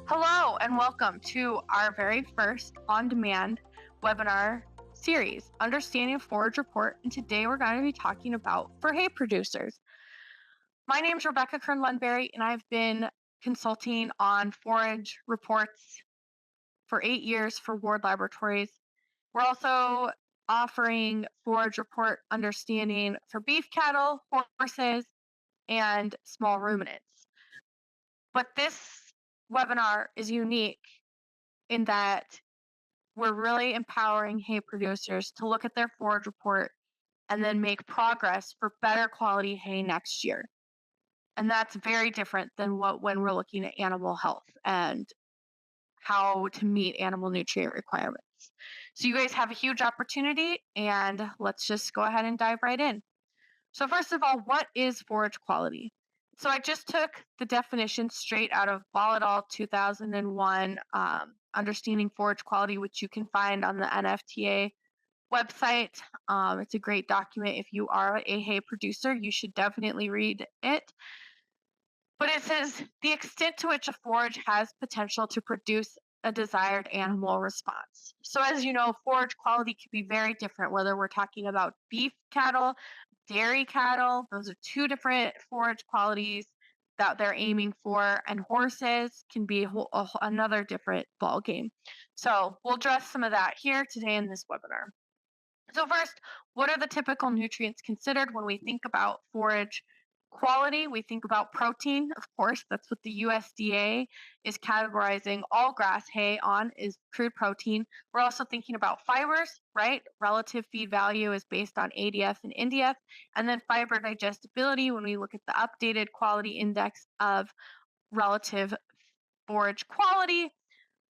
Hello and welcome to our very first on-demand webinar series, Understanding Forage Report, and today we're going to be talking about for hay producers. My name is Rebecca Kern-Lunbery, and I've been consulting on forage reports for 8 years for Ward Laboratories. We're also offering forage report understanding for beef cattle, horses, and small ruminants. But this webinar is unique in that we're really empowering hay producers to look at their forage report and then make progress for better quality hay next year. And that's very different than when we're looking at animal health and how to meet animal nutrient requirements. So you guys have a huge opportunity, and let's just go ahead and dive right in. So first of all, what is forage quality? So I just took the definition straight out of Ball et al. 2001, Understanding Forage Quality, which you can find on the NFTA website. It's a great document. If you are a hay producer, you should definitely read it. But it says the extent to which a forage has potential to produce a desired animal response. So as you know, forage quality can be very different, whether we're talking about beef cattle, dairy cattle. Those are two different forage qualities that they're aiming for, and horses can be another different ball game. So we'll address some of that here today in this webinar. So first, what are the typical nutrients considered when we think about forage quality? We think about protein, of course. That's what the USDA is categorizing all grass hay on, is crude protein. We're also thinking about fibers, right? Relative feed value is based on ADF and NDF. And then fiber digestibility, when we look at the updated quality index of relative forage quality,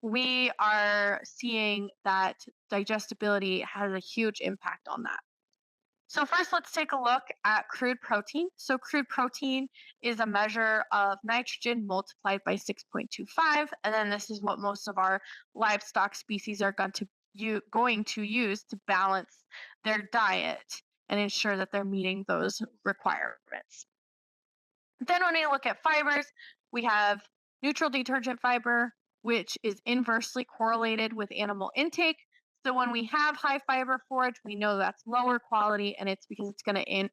we are seeing that digestibility has a huge impact on that. So first, let's take a look at crude protein. So crude protein is a measure of nitrogen multiplied by 6.25, and then this is what most of our livestock species are going to use to balance their diet and ensure that they're meeting those requirements. Then when we look at fibers, we have neutral detergent fiber, which is inversely correlated with animal intake. So when we have high fiber forage, we know that's lower quality, and it's because it's going to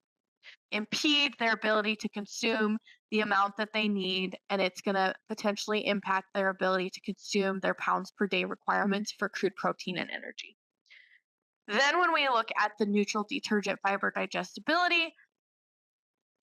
impede their ability to consume the amount that they need, and it's going to potentially impact their ability to consume their pounds per day requirements for crude protein and energy. Then when we look at the neutral detergent fiber digestibility,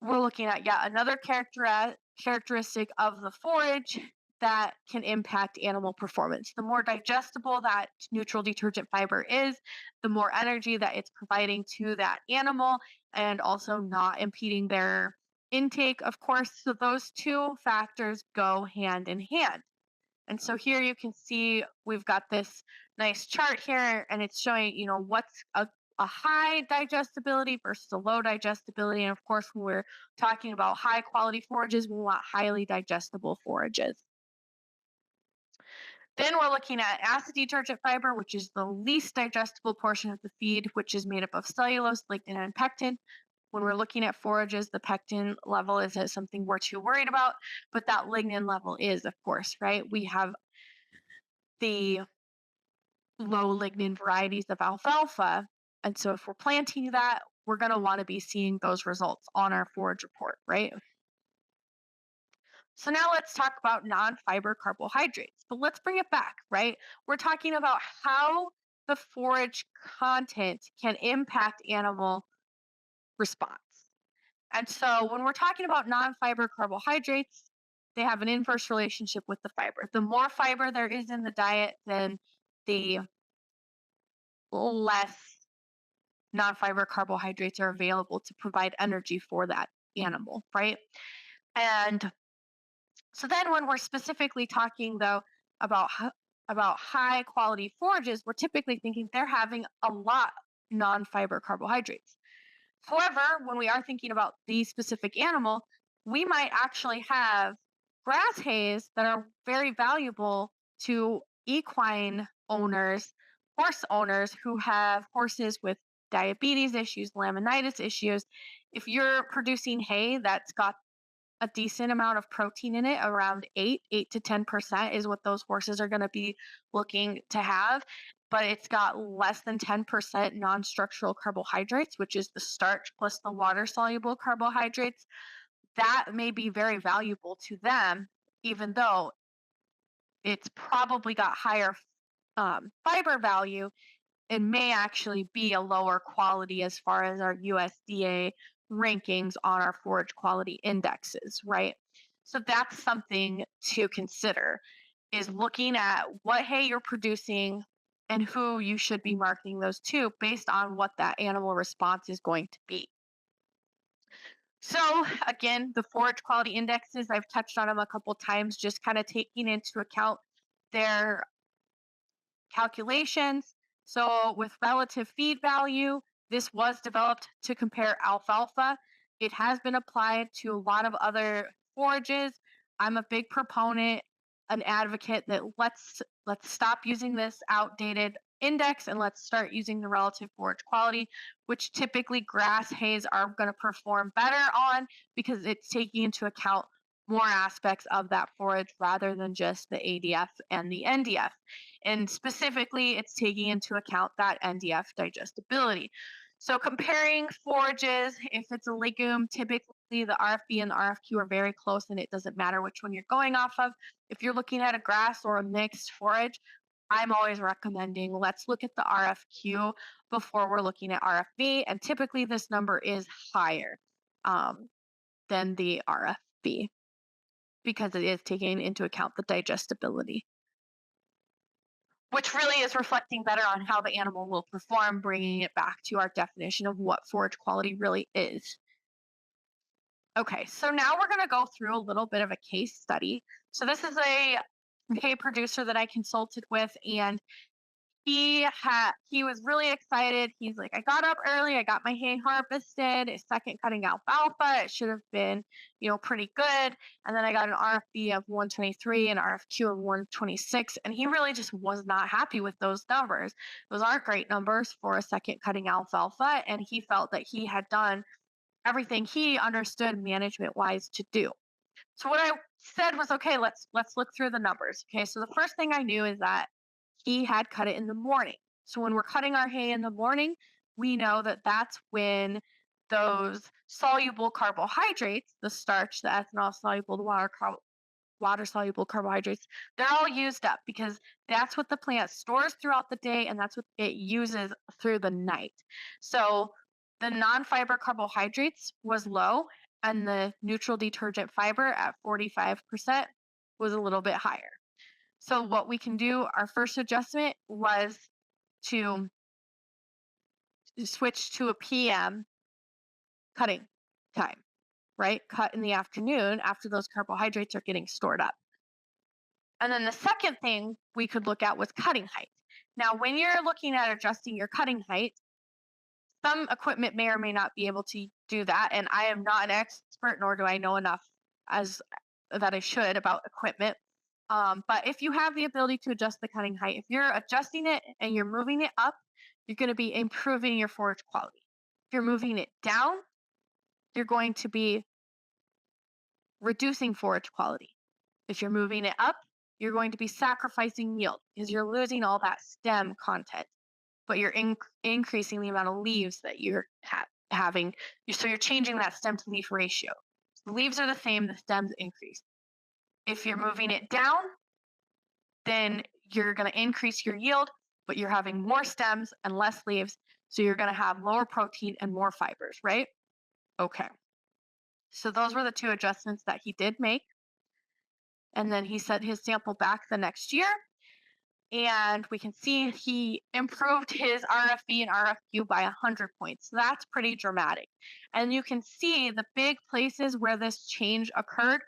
we're looking at yet another characteristic of the forage that can impact animal performance. The more digestible that neutral detergent fiber is, the more energy that it's providing to that animal, and also not impeding their intake, of course. So those two factors go hand in hand. And so here you can see we've got this nice chart here, and it's showing, what's a high digestibility versus a low digestibility. And of course, when we're talking about high quality forages, we want highly digestible forages. Then we're looking at acid detergent fiber, which is the least digestible portion of the feed, which is made up of cellulose, lignin, and pectin. When we're looking at forages, the pectin level isn't something we're too worried about, but that lignin level is, of course, right? We have the low lignin varieties of alfalfa, and so if we're planting that, we're going to want to be seeing those results on our forage report, right? So now let's talk about non-fiber carbohydrates, but let's bring it back, right? We're talking about how the forage content can impact animal response. And so when we're talking about non-fiber carbohydrates, they have an inverse relationship with the fiber. The more fiber there is in the diet, then the less non-fiber carbohydrates are available to provide energy for that animal, right? And so then when we're specifically talking, though, about high quality forages, we're typically thinking they're having a lot of non-fiber carbohydrates. However, when we are thinking about the specific animal, we might actually have grass hays that are very valuable to equine owners, horse owners who have horses with diabetes issues, laminitis issues. If you're producing hay that's got a decent amount of protein in it, around 8 to 10% is what those horses are going to be looking to have. But it's got less than 10% non structural carbohydrates, which is the starch plus the water soluble carbohydrates. That may be very valuable to them, even though it's probably got higher fiber value. It may actually be a lower quality as far as our USDA rankings on our forage quality indexes, right? So that's something to consider, is looking at what hay you're producing and who you should be marketing those to based on what that animal response is going to be. So again, the forage quality indexes, I've touched on them a couple times, just kind of taking into account their calculations. So with relative feed value, this was developed to compare alfalfa. It has been applied to a lot of other forages. I'm a big proponent, an advocate that let's stop using this outdated index and let's start using the relative forage quality, which typically grass hays are going to perform better on because it's taking into account more aspects of that forage rather than just the ADF and the NDF. And specifically, it's taking into account that NDF digestibility. So comparing forages, if it's a legume, typically the RFB and the RFQ are very close and it doesn't matter which one you're going off of. If you're looking at a grass or a mixed forage, I'm always recommending let's look at the RFQ before we're looking at RFB. And typically this number is higher than the RFB because it is taking into account the digestibility, which really is reflecting better on how the animal will perform, bringing it back to our definition of what forage quality really is. Okay, so now we're going to go through a little bit of a case study. So this is a hay producer that I consulted with, and he was really excited. He's like, I got up early, I got my hay harvested, a second cutting alfalfa. It should have been, pretty good. And then I got an RFB of 123 and RFQ of 126. And he really just was not happy with those numbers. Those aren't great numbers for a second cutting alfalfa. And he felt that he had done everything he understood management wise to do. So what I said was, okay, let's look through the numbers. Okay, so the first thing I knew is that he had cut it in the morning. So when we're cutting our hay in the morning, we know that that's when those soluble carbohydrates, the starch, the ethanol soluble, the water soluble carbohydrates, they're all used up because that's what the plant stores throughout the day and that's what it uses through the night. So the non-fiber carbohydrates was low and the neutral detergent fiber at 45% was a little bit higher. So what we can do, our first adjustment was to switch to a PM cutting time, right? Cut in the afternoon after those carbohydrates are getting stored up. And then the second thing we could look at was cutting height. Now, when you're looking at adjusting your cutting height, some equipment may or may not be able to do that. And I am not an expert, nor do I know enough as that I should about equipment. But if you have the ability to adjust the cutting height, if you're adjusting it and you're moving it up, you're going to be improving your forage quality. If you're moving it down, you're going to be reducing forage quality. If you're moving it up, you're going to be sacrificing yield because you're losing all that stem content, but you're increasing the amount of leaves that you're having. So you're changing that stem to leaf ratio. The leaves are the same, the stems increase. If you're moving it down, then you're going to increase your yield, but you're having more stems and less leaves. So you're going to have lower protein and more fibers, right? Okay. So those were the two adjustments that he did make. And then he sent his sample back the next year. And we can see he improved his RFB and RFQ by 100 points. So that's pretty dramatic. And you can see the big places where this change occurred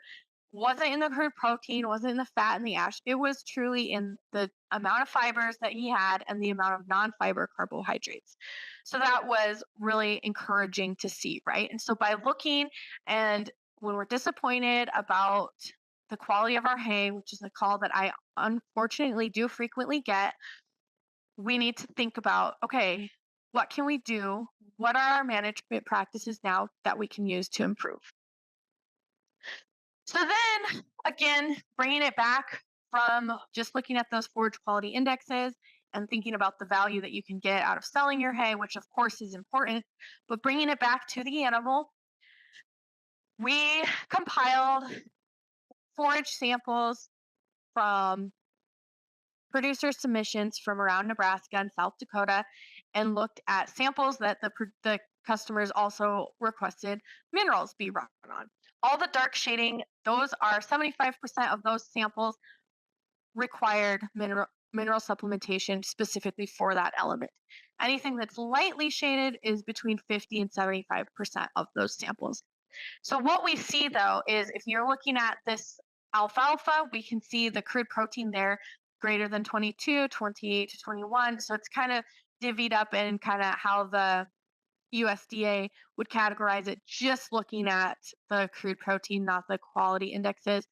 wasn't in the crude protein, wasn't in the fat and the ash. It was truly in the amount of fibers that he had and the amount of non-fiber carbohydrates. So that was really encouraging to see, right? And so by looking, and when we're disappointed about the quality of our hay, which is a call that I unfortunately do frequently get, we need to think about, okay, what can we do? What are our management practices now that we can use to improve? So then, again, bringing it back from just looking at those forage quality indexes and thinking about the value that you can get out of selling your hay, which of course is important, but bringing it back to the animal, we compiled forage samples from producer submissions from around Nebraska and South Dakota and looked at samples that the customers also requested minerals be run on. All the dark shading, those are 75% of those samples required mineral supplementation specifically for that element. Anything that's lightly shaded is between 50 and 75% of those samples. So what we see though is if you're looking at this alfalfa, we can see the crude protein there greater than 22, 28 to 21. So it's kind of divvied up in kind of how the USDA would categorize it, just looking at the crude protein, not the quality indexes.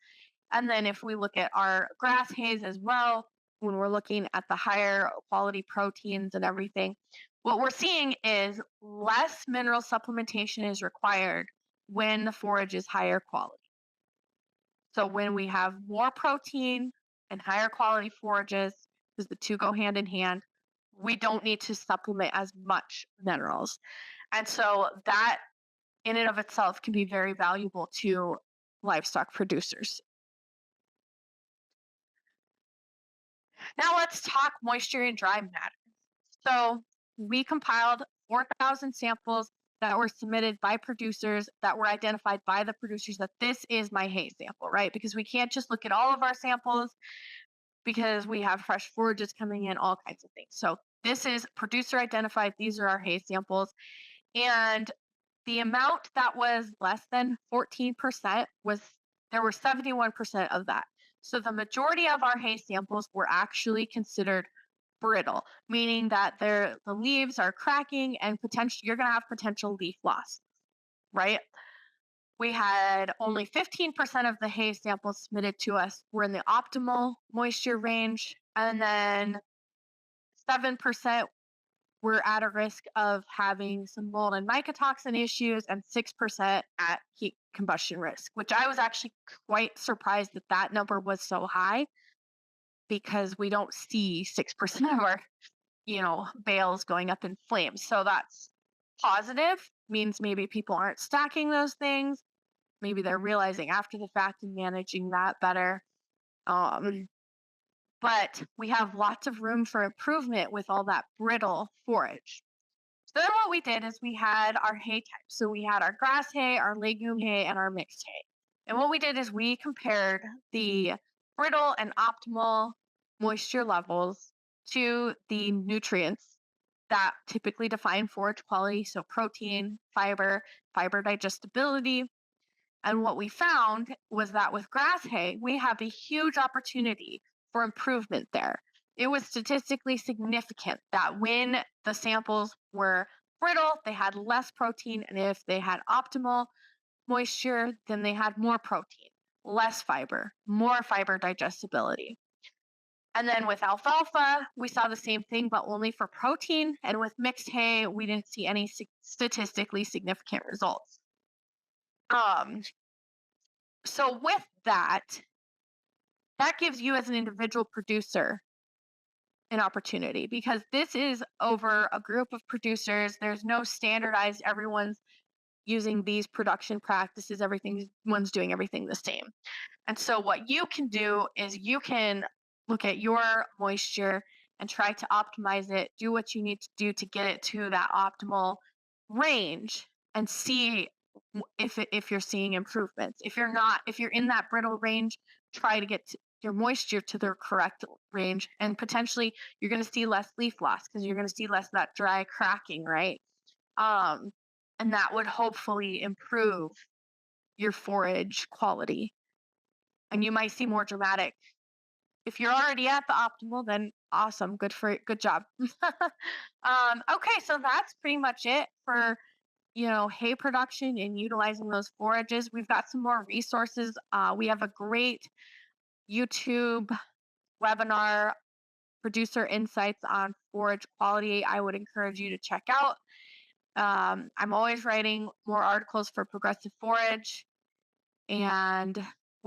And then if we look at our grass hays as well, when we're looking at the higher quality proteins and everything, what we're seeing is less mineral supplementation is required when the forage is higher quality. So when we have more protein and higher quality forages, because the two go hand in hand, we don't need to supplement as much minerals. And so that in and of itself can be very valuable to livestock producers. Now let's talk moisture and dry matter. So we compiled 4,000 samples that were submitted by producers that were identified by the producers that this is my hay sample, right? Because we can't just look at all of our samples because we have fresh forages coming in, all kinds of things. So this is producer identified. These are our hay samples. And the amount that was less than 14% was, there were 71% of that. So the majority of our hay samples were actually considered brittle, meaning that the leaves are cracking and potential you're going to have potential leaf loss, right? We had only 15% of the hay samples submitted to us were in the optimal moisture range, and then 7% were at a risk of having some mold and mycotoxin issues, and 6% at heat combustion risk, which I was actually quite surprised that that number was so high because we don't see 6% of our, bales going up in flames. So that's positive, means maybe people aren't stacking those things. Maybe they're realizing after the fact and managing that better. But we have lots of room for improvement with all that brittle forage. So then what we did is we had our hay types. So we had our grass hay, our legume hay, and our mixed hay. And what we did is we compared the brittle and optimal moisture levels to the nutrients that typically define forage quality. So protein, fiber digestibility. And what we found was that with grass hay, we have a huge opportunity for improvement there. It was statistically significant that when the samples were brittle, they had less protein. And if they had optimal moisture, then they had more protein, less fiber, more fiber digestibility. And then with alfalfa, we saw the same thing, but only for protein. And with mixed hay, we didn't see any statistically significant results. So with that gives you as an individual producer an opportunity, because this is over a group of producers. There's no standardized, everyone's using these production practices, everyone's doing everything the same. And so what you can do is you can look at your moisture and try to optimize it, do what you need to do to get it to that optimal range, and see if you're seeing improvements. If you're not, if you're in that brittle range, try to get your moisture to the correct range, and potentially you're going to see less leaf loss because you're going to see less of that dry cracking, right? And that would hopefully improve your forage quality. And you might see more dramatic. If you're already at the optimal, then awesome. Good job. Okay, so that's pretty much it for hay production and utilizing those forages. We've got some more resources. We have a great YouTube webinar, producer insights on forage quality. I would encourage you to check out. I'm always writing more articles for Progressive Forage, and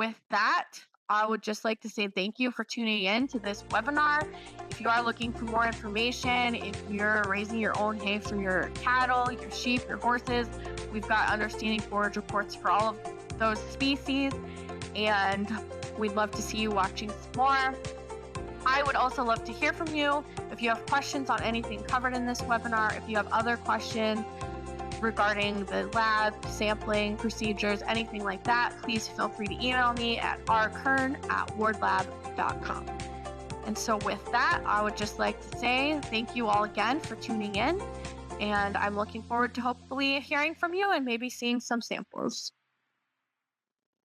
with that, I would just like to say thank you for tuning in to this webinar. If you are looking for more information, if you're raising your own hay for your cattle, your sheep, your horses, we've got understanding forage reports for all of those species, and we'd love to see you watching some more. I would also love to hear from you. If you have questions on anything covered in this webinar, if you have other questions regarding the lab, sampling, procedures, anything like that, please feel free to email me at rkern@wardlab.com. And so with that, I would just like to say thank you all again for tuning in, and I'm looking forward to hopefully hearing from you and maybe seeing some samples.